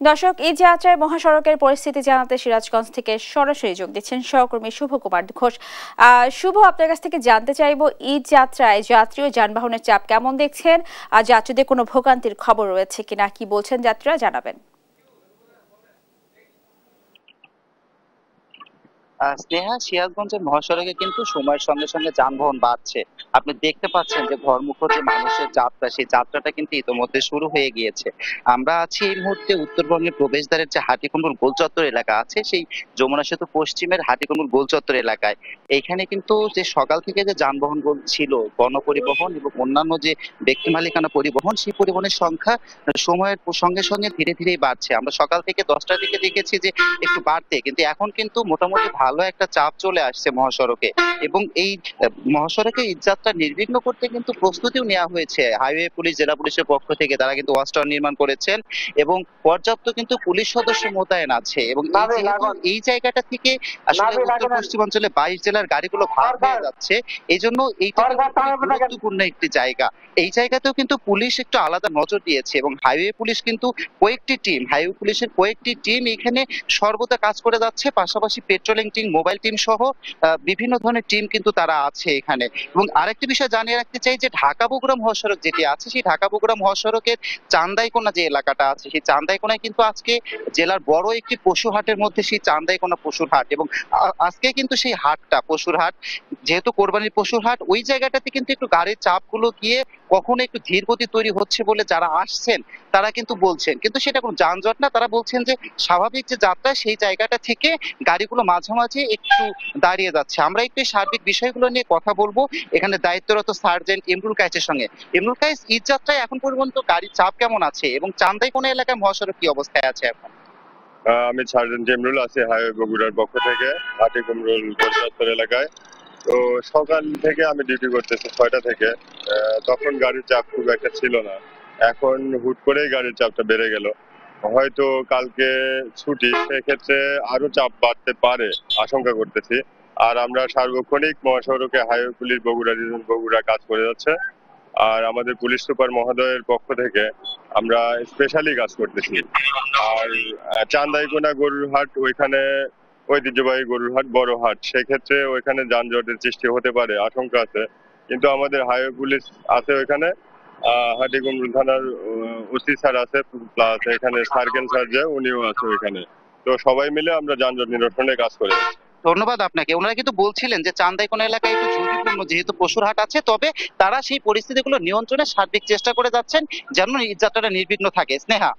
দর্শক, ঈদ যাত্রায় মহাসড়কের পরিস্থিতি জানাতে সিরাজগঞ্জ থেকে সরাসরি যোগ দিচ্ছেন সহকর্মী শুভ কুমার ঘোষ। শুভ, আপনার কাছ থেকে জানতে চাইবো, ঈদ যাত্রায় যাত্রী ও যানবাহনের চাপ কেমন দেখছেন, আর যাত্রীদের কোনো ভোগান্তির খবর রয়েছে কিনা, কি বলছেন যাত্রীরা, জানাবেন। স্নেহা, সিরাজগঞ্জের মহাসড়কে কিন্তু সময়ের সঙ্গে সঙ্গে যানবাহন বাড়ছে। আপনি দেখতে পাচ্ছেন যে ঘরমুখ যে মানুষের যাত্রা, সেই যাত্রাটা কিন্তু ইতোমধ্যে শুরু হয়ে গিয়েছে। আমরা আছি এই মুহূর্তে উত্তরবঙ্গের প্রবেশদ্বারের যে হাটিকুমরুল গোলচত্বর এলাকা আছে, সেই যমুনা সেতু পশ্চিমের হাটিকুমরুল গোলচত্বর এলাকায়। এইখানে কিন্তু যে সকাল থেকে যে যানবাহন ছিল, গণপরিবহন এবং অন্যান্য যে ব্যক্তি মালিকানা পরিবহন, সেই পরিবহনের সংখ্যা সময়ের সঙ্গে সঙ্গে ধীরে ধীরেই বাড়ছে। আমরা সকাল থেকে 10টার দিকে দেখেছি যে একটু বাড়তে, কিন্তু এখন কিন্তু মোটামুটি ভালো একটা চাপ চলে আসছে মহাসড়কে। এবং এই মহাসড়কে ঈদযাত্রা নির্বিঘ্ন করতে কিন্তু প্রস্তুতিও নেওয়া হয়েছে হাইওয়ে পুলিশ, জেলা পুলিশের পক্ষ থেকে। তারা কিন্তু ওয়াচ টাওয়ার নির্মাণ করেছেন এবং পর্যাপ্ত কিন্তু পুলিশ সদস্য মোতায়েন আছে। এবং এই জায়গাটা থেকে আসলে উত্তর পশ্চিমাঞ্চলে 22 জেলার গাড়িগুলো ভাগ হয়ে যাচ্ছে। এই জন্য এইটা গুরুত্বপূর্ণ একটি জায়গা। এই জায়গাতেও কিন্তু পুলিশ একটু আলাদা নজর দিয়েছে এবং হাইওয়ে পুলিশ কিন্তু হাইওয়ে পুলিশের কয়েকটি টিম এখানে সর্বদা কাজ করে যাচ্ছে। পাশাপাশি পেট্রোলিং টিম, মোবাইল টিম সহ বিভিন্ন ধরনের টিম কিন্তু তারা আছে এখানে। এবং আরেকটি বিষয় জানিয়ে রাখতে চাই যে ঢাকা বগুড়া মহাসড়ক যেটি আছে, সেই ঢাকা বগুড়া মহাসড়কের চান্দাইকোনা যে এলাকাটা আছে, সেই চান্দাইকোনায় কিন্তু আজকে জেলার বড় একটি পশু হাটের মধ্যে সেই চান্দাইকোনা পশুর হাট। এবং আজকে কিন্তু সেই হাটটা, পশুর হাট, যেহেতু কোরবানির পশুর হাট, ওই জায়গাটাতে কিন্তু একটু গাড়ির চাপগুলো গিয়ে কখনো একটু ধীর গতি তৈরি হচ্ছে বলে যারা আসছেন তারা কিন্তু বলছেন। কিন্তু সেটা কোনো যানজট না, তারা বলছেন যে স্বাভাবিক যে যাত্রা, সেই জায়গাটা থেকে গাড়িগুলো মাঝামাঝি একটু দাঁড়িয়ে যাচ্ছে। আমরা একটু সার্বিক বিষয়গুলো নিয়ে কথা বলবো এখানে দায়িত্বরত সার্জেন্ট ইমরুল কায়েসের সঙ্গে। ইমরুল কায়েস, ঈদ যাত্রায় এখন পর্যন্ত গাড়ির চাপ কেমন আছে এবং চান্দাইকোনা এলাকায় মহাসড়ক কি অবস্থায় আছে এখন? আমি সার্জেন্ট ইমরুল আছি হাইওয়ে বগুড়ার পক্ষ থেকে, হাটিকুমরুল গোলচত্বর এলাকায়। তো সকাল থেকে আমি ডিউটি করতেছি 6টা থেকে। তখন গাড়ির চাপ খুব একটা ছিল না, এখন হুট করেই গাড়ির চাপটা বেড়ে গেল। হয়তো কালকে ছুটি, সেক্ষেত্রে আরো চাপ বাড়তে পারে আশঙ্কা করতেছি। আর আমরা সার্বক্ষণিক মহাসড়কে হাইওয়ে পুলিশ বগুড়া কাজ করে যাচ্ছে। আর আমাদের পুলিশ সুপার মহোদয়ের পক্ষ থেকে আমরা স্পেশালি কাজ করতেছি। আর চান্দাইকোনা গরুর হাট, ওইখানে ঐতিহ্যবাহী গরুর হাট, বড় হাট, সেক্ষেত্রে ওইখানে যানজটের সৃষ্টি হতে পারে, আশঙ্কা আছে। কিন্তু আমাদের হাইওয়ে পুলিশ আছে ওইখানে, হাটিকুমরুল থানার ওসি স্যার আছে, প্লাস এখানে সার্কেল স্যার যে উনিও আছে ওইখানে। তো সবাই মিলে আমরা যানজট নিরসনে কাজ করে যাচ্ছি। ধন্যবাদ আপনাকে। ওনারা কিন্তু বলছিলেন যে চান্দাইকোনা এলাকায় একটু ঝুঁকিপূর্ণ, যেহেতু পশুর হাট আছে, তবে তারা সেই পরিস্থিতিগুলো নিয়ন্ত্রণে সার্বিক চেষ্টা করে যাচ্ছেন যেন ঈদযাত্রাটা নির্বিঘ্ন থাকে। স্নেহা।